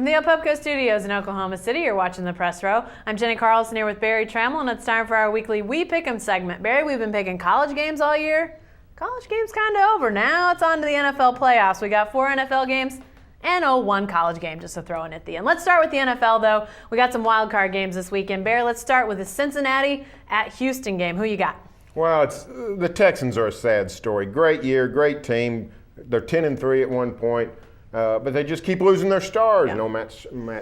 From the Opupco Studios in Oklahoma City, you're watching The Press Row. I'm Jenny Carlson here with Barry Trammell, and it's time for our weekly We Pick 'em segment. Barry, we've been picking college games all year. College game's kind of over. Now it's on to the NFL playoffs. We got 4 NFL games and one college game just to throw in at the end. Let's start with the NFL, though. We got some wild card games this weekend. Barry, let's start with the Cincinnati at Houston game. Who you got? Well, the Texans are a sad story. Great year, great team. They're 10-3 at one point. But they just keep losing their stars. Yeah. No Matt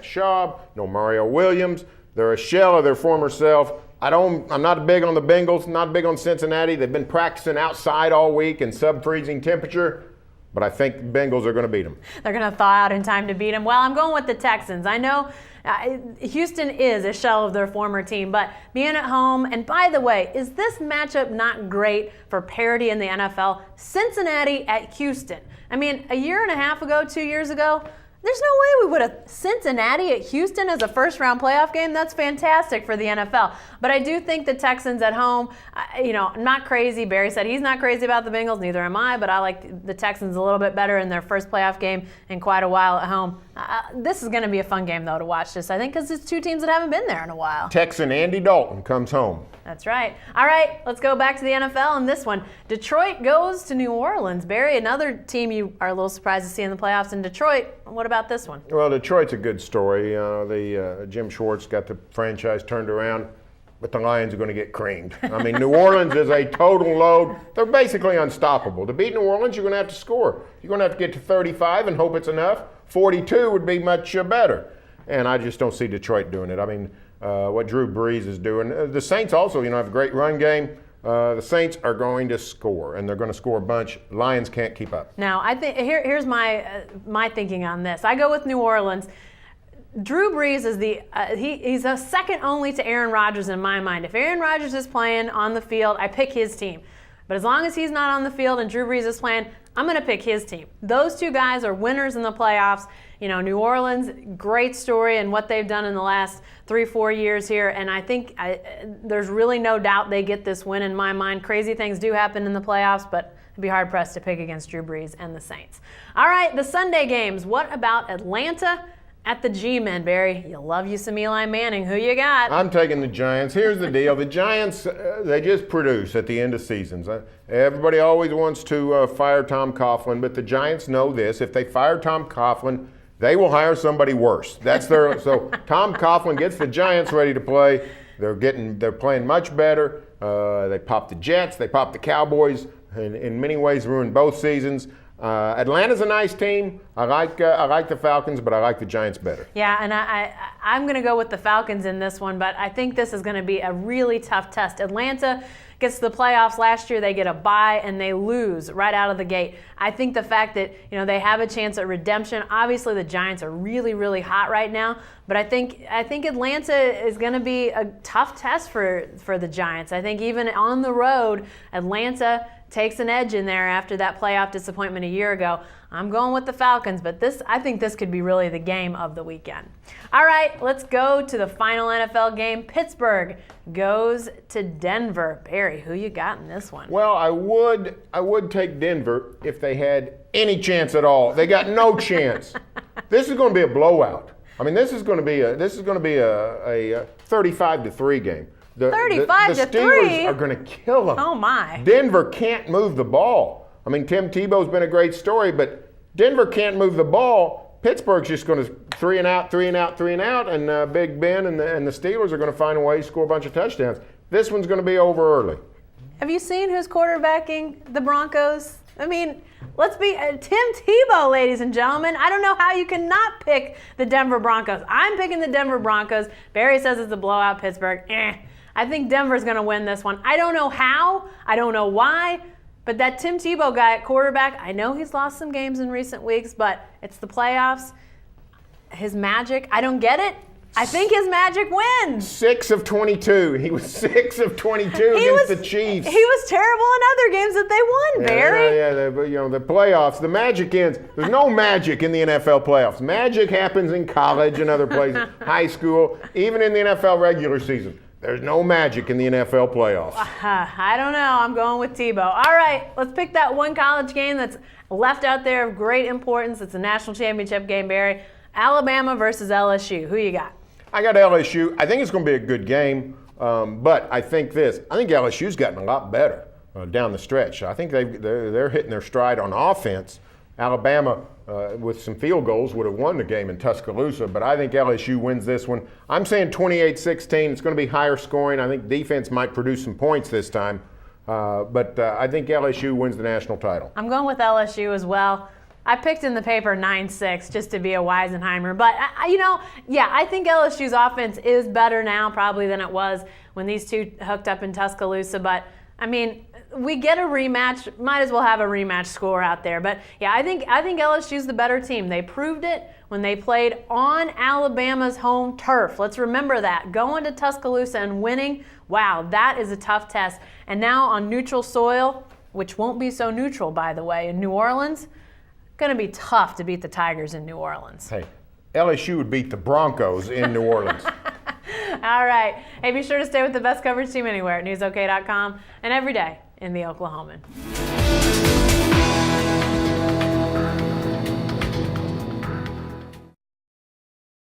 Schaub, no Mario Williams. They're a shell of their former self. I'm not big on the Bengals, not big on Cincinnati. They've been practicing outside all week in sub-freezing temperature. But I think the Bengals are going to beat them. They're going to thaw out in time to beat them. Well, I'm going with the Texans. I know Houston is a shell of their former team, but being at home, and by the way, is this matchup not great for parity in the NFL? Cincinnati at Houston. I mean, a year and a half ago, 2 years ago, there's no way we would have Cincinnati at Houston as a first-round playoff game. That's fantastic for the NFL. But I do think the Texans at home, I'm not crazy. Barry said he's not crazy about the Bengals. Neither am I, but I like the Texans a little bit better in their first playoff game in quite a while at home. This is going to be a fun game, though, to watch this, I think, because it's two teams that haven't been there in a while. Texan Andy Dalton comes home. That's right. All right, let's go back to the NFL in this one. Detroit goes to New Orleans. Barry, another team you are a little surprised to see in the playoffs in Detroit. What about this one? Well, Detroit's a good story. Jim Schwartz got the franchise turned around, but the Lions are going to get creamed. I mean, New Orleans is a total load. They're basically unstoppable. To beat New Orleans, you're going to have to score. You're going to have to get to 35 and hope it's enough. 42 would be much better. And I just don't see Detroit doing it. I mean, what Drew Brees is doing. The Saints also, have a great run game. The Saints are going to score, and they're going to score a bunch. Lions can't keep up. Now, I think here's my thinking on this. I go with New Orleans. Drew Brees is he's a second only to Aaron Rodgers in my mind. If Aaron Rodgers is playing on the field, I pick his team. But as long as he's not on the field and Drew Brees is playing, I'm going to pick his team. Those two guys are winners in the playoffs. New Orleans, great story and what they've done in the last 3-4 years here. And I think there's really no doubt they get this win in my mind. Crazy things do happen in the playoffs, but I'd be hard-pressed to pick against Drew Brees and the Saints. All right, the Sunday games. What about Atlanta at the G-Men, Barry? You love you some Eli Manning. Who you got? I'm taking the Giants. Here's the deal. The Giants, they just produce at the end of seasons. Everybody always wants to fire Tom Coughlin, but the Giants know this. If they fire Tom Coughlin, they will hire somebody worse. That's their so Tom Coughlin gets the Giants ready to play. They're playing much better. They popped the Jets, they popped the Cowboys, and in many ways ruined both seasons. Atlanta's a nice team. I like the Falcons, but I like the Giants better. Yeah, and I'm going to go with the Falcons in this one, but I think this is going to be a really tough test. Atlanta gets to the playoffs last year, they get a bye, and they lose right out of the gate. I think the fact that they have a chance at redemption. Obviously, the Giants are really, really hot right now, but I think Atlanta is going to be a tough test for the Giants. I think even on the road, Atlanta takes an edge in there after that playoff disappointment a year ago. I'm going with the Falcons, but I think this could be really the game of the weekend. All right, let's go to the final NFL game. Pittsburgh goes to Denver. Barry, who you got in this one? Well, I would take Denver if they had any chance at all. They got no chance. This is going to be a blowout. I mean, this is going to be a 35-3 game. The 35-3? The Steelers are going to kill them. Oh, my. Denver can't move the ball. I mean, Tim Tebow's been a great story, but Denver can't move the ball. Pittsburgh's just going to 3 and out, and Big Ben and the Steelers are going to find a way to score a bunch of touchdowns. This one's going to be over early. Have you seen who's quarterbacking the Broncos? I mean, let's be Tim Tebow, ladies and gentlemen. I don't know how you cannot pick the Denver Broncos. I'm picking the Denver Broncos. Barry says it's a blowout, Pittsburgh. I think Denver's going to win this one. I don't know how. I don't know why. But that Tim Tebow guy at quarterback, I know he's lost some games in recent weeks, but it's the playoffs. His magic, I don't get it. I think his magic wins. 6 of 22. He was 6 of 22 against the Chiefs. He was terrible in other games that they won, Barry. Yeah, the playoffs, the magic ends. There's no magic in the NFL playoffs. Magic happens in college and other places, high school, even in the NFL regular season. There's no magic in the NFL playoffs. I don't know. I'm going with Tebow. All right, let's pick that one college game that's left out there of great importance. It's a national championship game, Barry. Alabama versus LSU. Who you got? I got LSU. I think it's going to be a good game, but I think LSU's gotten a lot better down the stretch. I think they're hitting their stride on offense. Alabama, with some field goals, would have won the game in Tuscaloosa, but I think LSU wins this one. I'm saying 28-16. It's going to be higher scoring. I think defense might produce some points this time, but I think LSU wins the national title. I'm going with LSU as well. I picked in the paper 9-6 just to be a Weisenheimer, but I think LSU's offense is better now probably than it was when these two hooked up in Tuscaloosa, but I mean, we get a rematch. Might as well have a rematch score out there. But yeah, I think LSU's the better team. They proved it when they played on Alabama's home turf. Let's remember that. Going to Tuscaloosa and winning, wow, that is a tough test. And now on neutral soil, which won't be so neutral, by the way, in New Orleans, going to be tough to beat the Tigers in New Orleans. Hey, LSU would beat the Broncos in New Orleans. All right. Hey, be sure to stay with the best coverage team anywhere at newsok.com and every day in the Oklahoman.